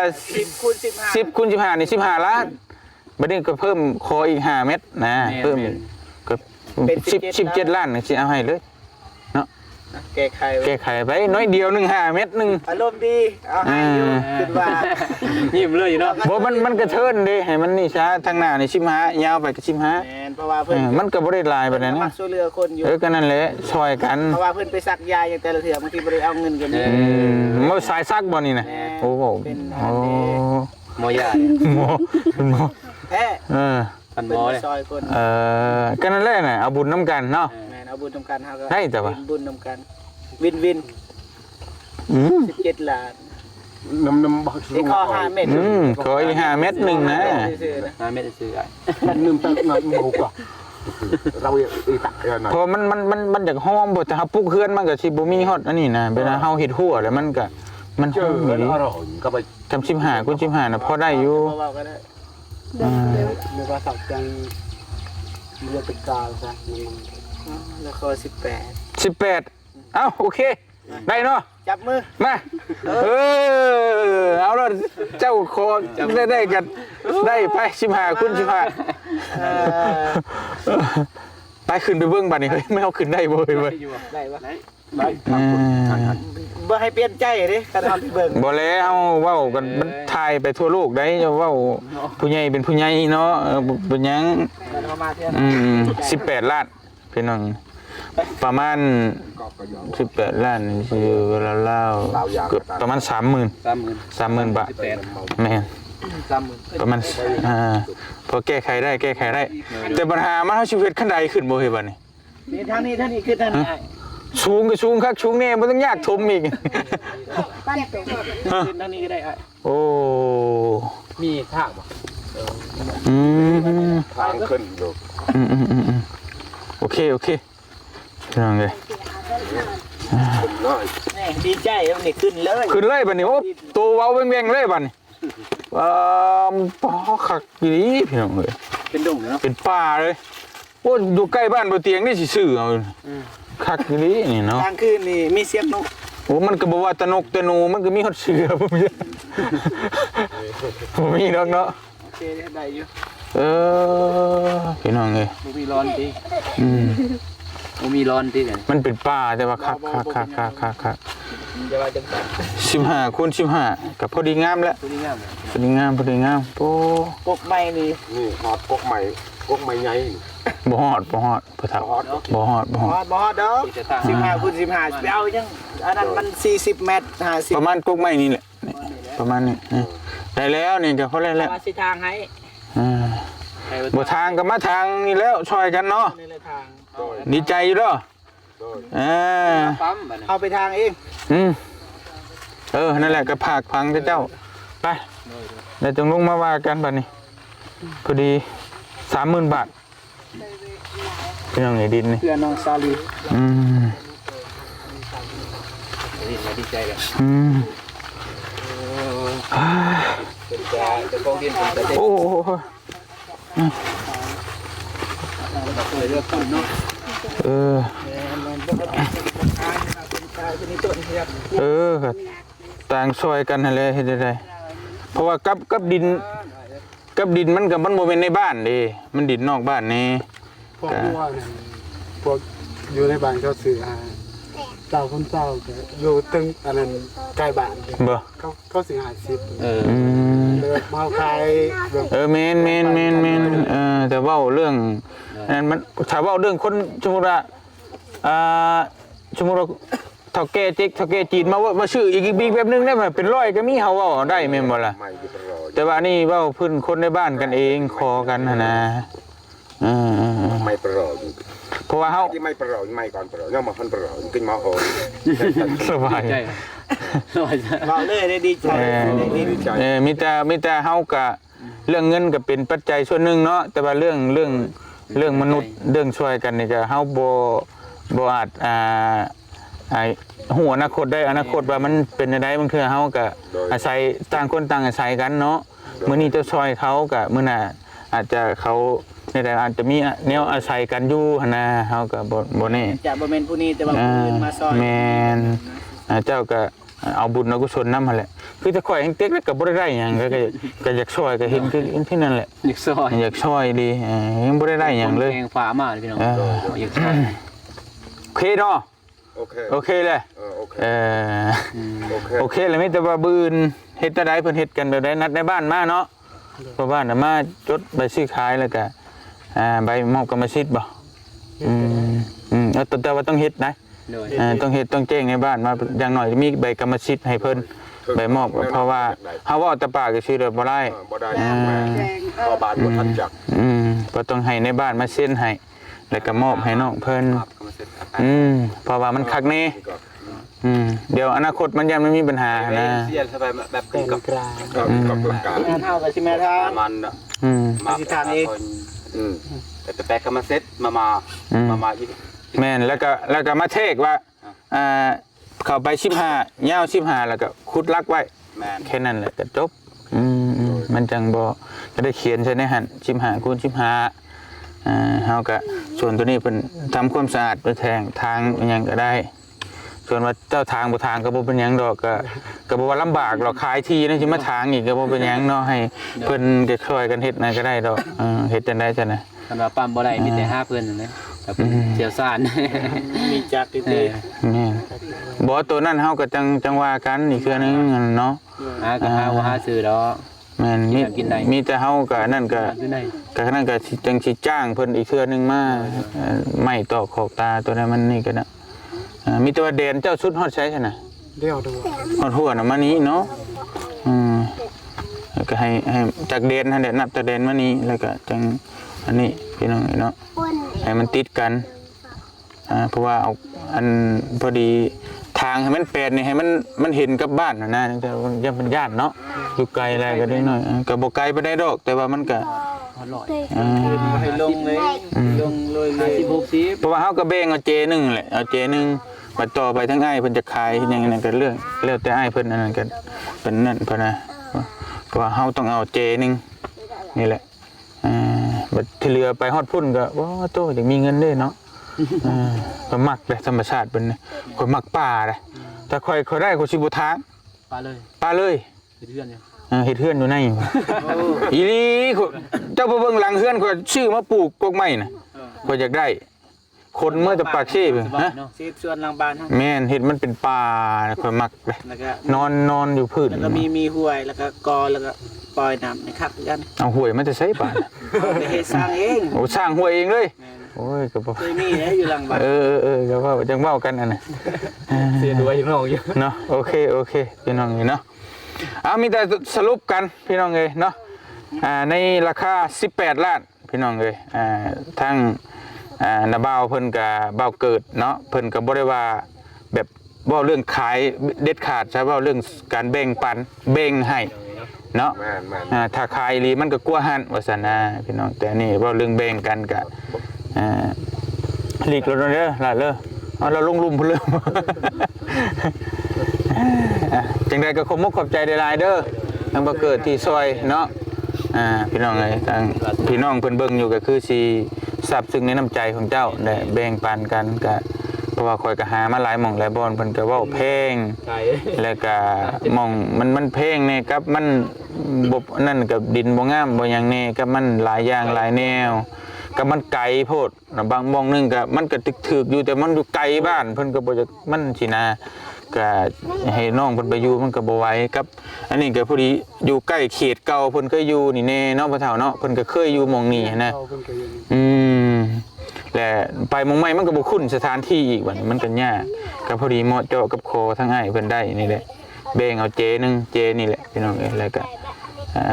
10 คูณ 15 10คูณ15นี่15 ล้านบัดนี้ก็เพิ่มคออีก5 เม็ดนะเพิ่มก็17 ล้านสิเอาให้เลยเนาะ แก้ไข ไปน้อยเดียวนึง5 เม็ดนึง อารมณ์ดีเอาให้อยู่คิดว่า ยิ้มเลยอยู่เนาะ บ่มันกระเทินเด้ให้มันนี่ช้าทางหน้านี่15ยาวไปก็15 แม่นเพราะว่าเพิ่น มันก็บ่ได้หลายปานนั้น มั นะ กช่วยเหลือคนอยู่ ก็นั่นแหละช่วยกัน เพราะว่าเพิ่นไปซักยาอย่างแต่ละเทื่อบางทีบ่ได้เอาเงินกันนี่ มาสายซักบ่นี่นะโอ้โห เป็นอั โอ้ นนี้ หมอยาเนี่ย หมอเป็นหมอ แท้ พันห เพิ่ ม น อ ไป เลย ซอยคน ก็นั่นแหละน่ะเอาบุญน้ำกันเนาะ แม่นเอาบุญนำกันเฮาก็ ได้แต่ว่า เป็นบุญนำกันวิน 17 ล้าน น้ำบัก ไอ้ข้อ5เม็ด ขออีก5 เม็ดหนึ่งนะ ซื่อๆนะ มาไม่ได้ซื้อไอ้ นึ่งตั้งหมูกเราอีตักหน่อย เพราะมันอยากหอมบ่แต่เฮาปลูกเฮือนมันก็สิบ่มีฮอดอันนี้นะเวลาเฮาเฮ็ดหัวแล้วมันก็มันห เจ อ อ ม แล้ ดี วอร่อยก็ไป ทำ15คูณ15น่ะพอได้อยู่ เบาๆก็ได้ นึกว่าสักจังเรือตะกาลซะ แล้วข้อ18 18เอ้าโอเคได้เนาะ จับมือ มาเอาแล้วเจ้าโคได้กันได้ไป15คูณ15ไปขึ้นไปเบิ่งบัดนี้เฮ้ยไม่เอาขึ้นได้บ่เว้ย ได้ปะ ได้บ่ให้เปลี่ยนใจเด้คันเฮาไปเบิ่ง บ่แล้วเว้ากันมันถ่ายไปทั่วโลกได้จะเว้าผู้ใหญ่เป็นผู้ใหญ่เนาะเป็นหยัง คันเฮามาเที่ยว 18 ล้านพี่น้องประมาณ18 ล้านนี่สิเวลาเล่าเกือบประมาณ 30,000 บาทแม่น 30,000 ประมาณพอแก้ไขได้แต่ปัญหามันเฮาชีวิตขั้นใดขึ้นบ่เฮ้ยบัดนี้ นี่ทางนี้คือทางนี้ สูงก็สูงคักสูงแน่บ่ต้องยากถมอีก ขึ้นทางนี้ก็ได้ โอ้ มีทางบ่ ทางขึ้นดู โอเคพี่น้องเอ้ย ขึ้นน้อย นี่ดีใจเอานี่ขึ้นเลย ขึ้นเลยบัดนี้โอ้ตัวเว้าแว่งๆเลยบัดนี้ปอคักอีหลีพี่น้องเอ้ย เป็นดงเนาะ เป็นป่าเลยโอ้อยู่ใกล้บ้านบ่เตียงนี่สิซื้อเอาคักอีหลีนี่เนาะ ทางคืนนี่มีเสียงนก โอ้มันก็บ่ว่าตะนกตะนูมันก็มีฮอดเสือบ่มีบ่มีดอกเนาะ โอเคได้อยู่ พี่น้องเอ้ย บ่มีร้อนติ บ่มีร้อนติกัน มันเป็นป่าแต่ว่าคัก จะว่าจังซั่น 15คูณ15ก็พอดีงามแล้ว ตัวนี้งามเลย พอดีงามโอ้ กกไม้นี่ นี่หอดกกใหม่ใหญ่ บ่ฮอดพ่อเฒ่าบ่ฮอด บ่ฮอดดอก15คูณ15ไปเอาจังอันนั้นมัน40 เมตร50 ประมาณกกไม้นี่แหละนี่ประมาณนี้ได้แล้วนี่ก็พอแล้ว ว่าสิทางให้ บ่ทางก็มาทางนี่แล้วช่วยกันเนาะ นี่แหละทาง ดีใจอยู่เด้อ ปั๊มบัดนี้ เอาไปทางเอง นั่นแหละก็ผากพังเจ้าไปเดี๋ยวจงลงมาว่ากันบัดนี้พอดี 30,000 บาทพี่น้องไอ้ดินนี่ เพื่อนน้องซาลี ดีใจกัน เป็นจะกองดินเป็นจะ โอ้ เลือกต้นเนาะ ครับต่างซอยกันนั่นแหละเฮ็ดได้เพราะว่ากับดินมันก็มันบ่แม่นในบ้านเด้มันดินนอกบ้านนี่ พวกที่ว่าเนี่ยพวกอยู่ในบ้านเขาซื้อเจ้าคนเจ้าก็อยู่ตึงอันนั้นใกล้บ้าน บ่ เขาสิ50เลยมาขายแบบ แม่นแต่เว้าเรื่องนั้นมันถ้าเว้าเรื่องคนสมมุติว่าสมมุติว่าเฒ่าแก่เฒ่าแก่จีนมาซื้ออีกแบบนึงได้มั้ยเป็นร้อยก็มีเฮาเว้าได้แม่นบ่ล่ะ ใหม่ที่เป็นรอย แต่ว่านี่เว้าเพิ่นคนในบ้านกันเองขอกันหั่นนะ ไม่เป็นรอย เพราะว่าเฮา ที่ไม่เป็นรอยไม่ก่อนเป็นรอยเนี่ยมาพันเป็นรอยกินมาโหด สบาย ใจสบายใจ เราเลยได้ดีใจดีใจ มีแต่เฮาก็เรื่องเงินก็เป็นปัจจัยส่วนหนึ่งเนาะแต่ว่าเรื่องมนุษย์เรื่องช่วยกันนี่ก็เฮาบ่อาจหัวอนาคตได้อนาคตว่ามันเป็นจังไดบางเทื่อเฮาก็อาศัยต่างคนต่างอาศัยกันเนาะมื้อนี้จะช่วยเขาก็มื้อหน้าอาจจะเขา ในแต่อาจจะมีแนวอาศัยกันอยู่หั่นนะเฮาก็บ่แน่ จะบ่แม่นผู้นี้แต่ว่าผู้อื่นมาซอย แม่นเจ้าก็เอาบุญเอากุศลนำหั่นแหละคือจะข่อยแฮงเต็กแล้วก็บ่ได้หยังก็อยากช่วยก็เห็นคือที่นั่นแหละ อยากซอย อยากช่วยดียังบ่ได้หยังเลย แกงฟ้ามาพี่น้องอยากซอย โอเคเนาะ โอเค โอเคเลย โอเค โอ โอเค โอเคเลยมีแต่ว่าบืนเฮ็ดแต่ใดเพิ่นเฮ็ดกันแบบใดนัดในบ้านมาเนาะเพราะบ้านน่ะมาจดใบซื้อขายแล้วก็ใบมอบกรรมสิทธิ์บ่แต่ว่าต้องเฮ็ดนะ โดย ต้องเฮ็ดต้องแจ้งในบ้านมาอย่างน้อยมีใบกรรมสิทธิ์ให้เพิ่นใบมอบเพราะว่าเฮาเว้าแต่ปากก็ชื่อบ่ได้ บ่ได้พอบาทบ่ทันจัก ก็ต้องให้ในบ้านมาเซ็นให้แล้วก็มอบให้น้องเพิ่นเพราะว่ามันคักแน่เดี๋ยวอนาคตมันยังไม่มีปัญหานะ เสียนสบายแบบ เป็นกลาง กับหลักการ เท่ากับสิแม่ทาง มัน สิทางเอง แต่แปลกมาเซ็ตมาอีก แม่นแล้วก็มาเทกว่าเข้าไป15ยาว15แล้วก็ขุดลักไว้ แมน แค่นั้นแหละก็จบมันจังบ่ก็ได้เขียนใช่ในหั่น15คูณ15เฮาก็ส่วนตัวนี้เพิ่นทำความสะอาดไปแทงทางอิหยังก็ได้ส่วนว่าเจ้าทางบ่ทางก็บ่เป็นหยังดอกก็บ่ว่าลำบากหรอกขายที่นั่นสิมาทางอีกก็บ่เป็นหยังเนาะให้เพิ่นก็ช่วยกันเฮ็ดนั่นก็ได้ดอกเฮ็ดจังได๋ซั่นน่ะ คันว่าปั๊มบ่ได้มีแต่5เพิ่นนั่นแหละก็เป็นเชี่ยวชาญ มีจักรติ แม่นบ่ตัวนั้นเฮาก็จังว่ากันอีกเทื่อนึงเนาะ ก็หาว่าหาซื้อดอก แม่นมีแต่เฮาก็นั่นก็ ซื้อได้ ก็นั่นก็จังสิจ้างเพิ่นอีกเทื่อนึงมาไม้ตอกขอบตาตัวนั้นมันนี่ก็นะมีแต่ว่าแดนเจ้าชุดฮอดใช้ซั่นน่ะ เดี่ยวดู ฮอดหัวน่ะมานี้เนาะแล้วก็ให้จากแดนนั่นแหละนับจากแดนมานี้แล้วก็จังอันนี้พี่น้องเนาะให้มันติดกันเพราะว่าเอาอันพอดีทางให้มันแปดนี่ให้มันเห็นกับบ้านนะแต่ยังเป็นญาติเนาะอยู่ไกลอะไรก็ได้หน่อยก็บ่ไกลไปได้ดอกแต่ว่ามันก็ ให้ลงเลยลงเลย60 เพราะว่าเฮาก็แบ่งเอาเจนึงแหละเอาเจนึงมาต่อไปทั้งอ้ายเพิ่นจะขายอย่างนั้นก็เรื่องแล้วแต่อ้ายเพิ่นอันนั้นก็เป็นนั่นเพราะนะเพราะว่าเฮาต้องเอาเจนึงนี่แหละบัดที่เหลือไปฮอดพุ่นก็ว้าโตยังมีเงินเด้เนาะก็มักเลยธรรมชาติเพิ่นนี่ข่อยมักป่าเด้ถ้าข่อยได้ข่อยสิบ่ทาง ปลาเลย ป่าเลย เพื่อนอยู่ เฮ็ดเฮือนอยู่ในอีหลีเจ้าบ่เบิ่งหลังเฮือนข่อยชื่อมาปลูกกกไม้น่ะข่อยอยากได้คนเมื่อจะปากเช่ไปฮะ เสียส่วนหลังบ้าน แม่นเห็ดมันเป็นป่าข่อยมักเลย แล้วก็ นอนอยู่พื้น แล้วก็มีห้วยแล้วก็กอแล้วก็ปล่อยน้ำนะครับกัน เอาห่วยมันจะใช้ป่า ไปเฮ็ดสร้างเอง โอ้สร้างห่วยเองเลยโอ้ยก็บ่ เคยมีนะอยู่หลังบ้าน ก็ว่าจังเว้ากันอันน่ะ เสียด้วยพี่น้องอยู่ เนาะโอเคพี่น้องเนาะเอามีแต่สรุปกันพี่น้องเอ้ยเนาะในราคา18ล้านพี่น้องเอ้ยทั้งนาบ่าวเพิ่นก็บ่าวเกิดเนาะเพิ่นก็บ่ได้ว่าแบบเว้าเรื่องขายเด็ดขาดใช่เว้าเรื่องการแบ่งปันแบ่งให้เนาะ แม่น ถ้าขายอีหลีมันก็กลัวหันว่าซั่นนะพี่น้องแต่นี่เว้าเรื่องแบ่งกันก็หลีกแล้วเด้อล่ะเด้อเอาเราลงลุ่มพุ่นเลย จังใดก็ขอบมุกขอบใจหลายๆเด้อทางบ่เกิดที่ซอยเนาะพี่น้องเอ้ยทางพี่น้องเพิ่นเบิ่งอยู่ก็คือสิทราบซึ้งในน้ำใจของเจ้าได้แบ่งปันกันก็เพราะว่าข่อยก็หามาหลายหม่องหลายบ่อนเพิ่นก็เว้าเพลงแล้วก็หม่องมันเพลงนี่กับมันบ่นั่นกับดินบ่งามบ่หยังแน่กับมันหลายอย่างหลายแนวกับมันไกลโพดบางม่องนึงก็มันก็ถึกอยู่แต่มันอยู่ไกลบ้านเพิ่นก็บ่จะมันสินะก็ให้น้องเพิ่นไปอยู่มันก็บ่ไหวกับอันนี้ก็พอดีอยู่ใกล้เขตเก่าเพิ่นเคยอยู่นี่แน่เนาะพ่อเฒ่าเนาะเพิ่นก็เคยอยู่หม่องนี้นะ เขาเป็นกันอยู่ และไปหม่องใหม่มันก็บ่คุ้นสถานที่อีกบัดนี้มันก็ยากก็พอดีเหมาะเจาะกับคอทั้งอ้ายเพิ่นได้นี่แหละแบ่งเอาเจนึงเจนี่แหละพี่น้องเอ้ยแล้วก็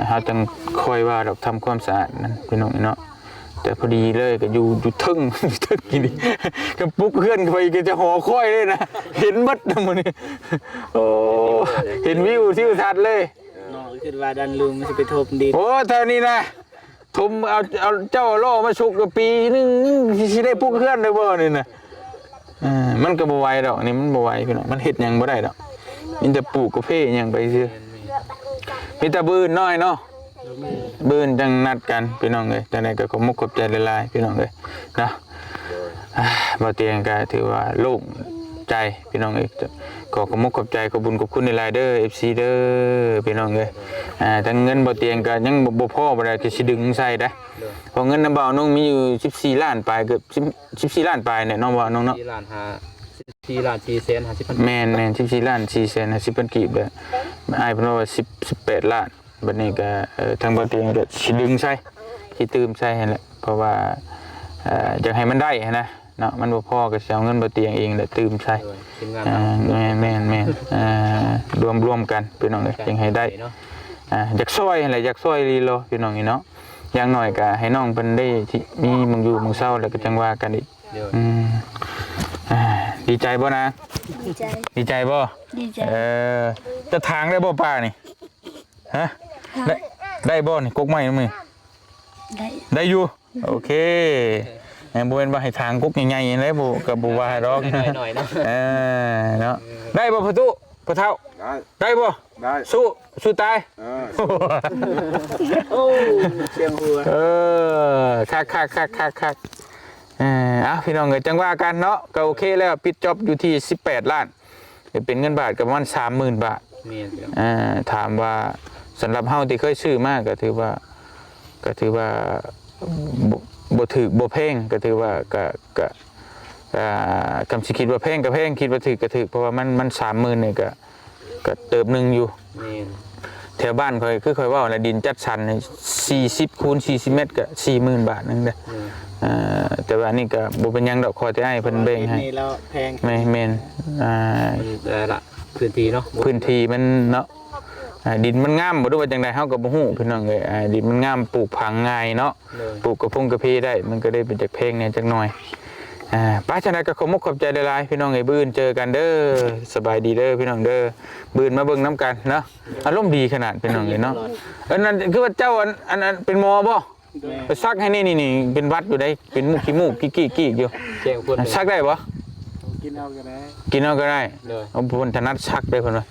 เฮาต้องคอยว่าดอกทำความสะอาดนั่นพี่น้องเนาะแต่พอดีเลยก็อยู่ทึ่ง ทึ่งกินก็ปุ๊บเพื่อนไปก็จะหอค่อยเลยนะเห็นมัดนะมื้อนี้โอ้เห็นวิวทิวทัศน์เลย น้องคิดว่าดันลุงมันสิไปทบดิน โอ้เท่านี้นะทุมเอาเจ้าโล่มาชุกกับปีนึงสิได้ปุ๊บเพื่อนได้บ่นี่นะมันก็บ่ไหวดอกนี่มันบ่ไหวพี่น้องมันเฮ็ดหยังบ่ได้ดอกมีแต่ปลูกกาแฟหยังไปซื่อมีแต่บื้นน้อยเนาะ บื้นจังนัดกันพี่น้องเอ้ยจังไดก็ขอมุกขอบใจหลายๆพี่น้องเอ้ยนะบ่เตียงก็ถือว่าโล่งใจพี่น้องเอ้ยขอมุกขอบใจขอบุญขอบคุณหลายๆเด้อ FC เด้อพี่น้องเอ้ยทั้งเงินบ่เตียงก็ยังบ่พอบ่ได้ก็สิดึงใส่ได้เพราะเงินน้ำบ่าวน้องมีอยู่14ล้านปลายเกือบ14ล้านปลายเนี่ยน้องบ่าวน้องเนาะ 4 ล้าน4แสน50,000 แม่น14ล้าน4แสน50,000กีบเด้ออ้ายเพิ่นว่า18ล้านบัดนี้ก็ทางบ่เตียงก็สิดึงใส่สิตื่มใส่หั่นแหละเพราะว่าอยากให้มันได้นะเนาะมันบ่พอก็สิเอาเงินบ่เตียงเองแหละตื่มใส่ ทีมงาน แม่นรวมกันพี่น้องเอ้ยจังให้ได้อยากช่วยอะไรอยากช่วยลีโลพี่น้องนี่เนาะอย่างน้อยก็ให้น้องเพิ่นได้ที่มีมึงอยู่มึงเศร้าแล้วก็จังว่ากันอีกดีใจบ่นะ ดีใจ ดีใจบ่ ดีใจ จะทางได้บ่ป้านี่ฮะได้บ่นี่กกไม้มือ ได้ ได้อยู่โอเคบ่เป็นว่าให้ทางกกใหญ่ๆเลยบ่ก็บ่ว่าดอก หน่อยๆเนาะ เนาะได้บ่ประตูพ่อเฒ่า ได้ ได้บ่ ได้ สู้ตาย โอ้เสียงหัว คักพี่น้องเอ้ยจังว่ากันเนาะก็โอเคแล้วปิดจ็อบอยู่ที่18ล้านเป็นเงินบาทก็ประมาณ 30,000 บาท แม่น ถามว่าสำหรับเฮาที่เคยซื้อมาก็ถือว่าบ่ถูกบ่แพงก็ถือว่าก็คำสิคิดว่าแพงก็แพงคิดว่าถูกก็ถูกเพราะว่ามัน 30,000 นี่ก็เติบนึงอยู่ แม่น แถวบ้านค่อยว่าละดินจัดสรร40คูณ40เมตรก็40,000 บาทนึงเด้อแต่ว่านี่ก็บ่เป็นหยังดอกขอแต่ให้เพิ่นแบ่งให้ นี่แล้วแพง แม่นมันละพื้นที่เนาะ พื้นที่มันเนาะดินมันงามบ่รู้ว่าจังได๋เฮาก็บ่ฮู้พี่น้องเอ้ยดินมันงามปลูกผังง่ายเนาะปลูกกระพงกระเพได้มันก็ได้เป็นจักเพลงเนี่ยจักหน่อยป้าจังได๋ก็ขอมกขอบใจหลายๆพี่น้องเอ้ยบื้นเจอกันเด้อสบายดีเด้อพี่น้องเด้อบื้นมาเบิ่งนํกันเนาะอารมณ์ดีขนาดพี่น้องเอ้ยเนาะอันนั้นคือว่าเจ้าอันนั้นเป็นหมอบ่ไปซักให้นี่เป็นวัดอยู่ได้เป็นมุกขี้มูกกี้อยู่ แจ้งคน ซักได้บ่ กินเอาก็ได้ กินเอาก็ได้ เลย เอาเพิ่นถนัดซักได้เพิ่นว่า